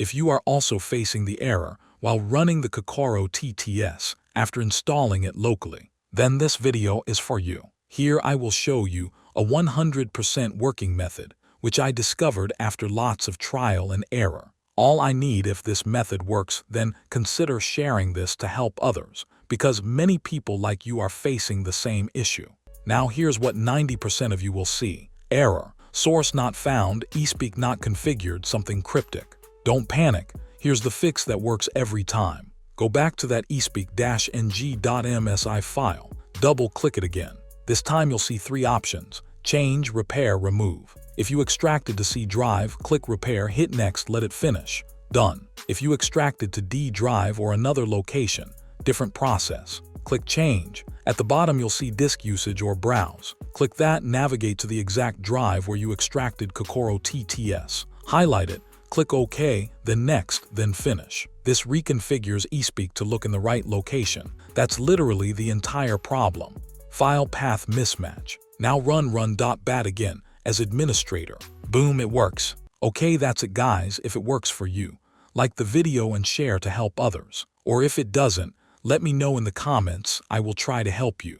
If you are also facing the error while running the Kokoro TTS after installing it locally, then this video is for you. Here I will show you a 100% working method, which I discovered after lots of trial and error. All I need if this method works, then consider sharing this to help others, because many people like you are facing the same issue. Now here's what 90% of you will see. Error. Source not found, eSpeak not configured, something cryptic. Don't panic. Here's the fix that works every time. Go back to that espeak-ng.msi file. Double-click it again. This time you'll see 3 options: change, repair, remove. If you extracted to C drive, click repair, hit next, let it finish. Done. If you extracted to D drive or another location, different process. Click change. At the bottom you'll see disk usage or browse. Click that, navigate to the exact drive where you extracted Kokoro TTS. Highlight it, click OK, then next, then finish. This reconfigures eSpeak to look in the right location. That's literally the entire problem. File path mismatch. Now run.bat again as administrator. Boom, it works. Okay, that's it guys. If it works for you, like the video and share to help others. Or if it doesn't, let me know in the comments. I will try to help you.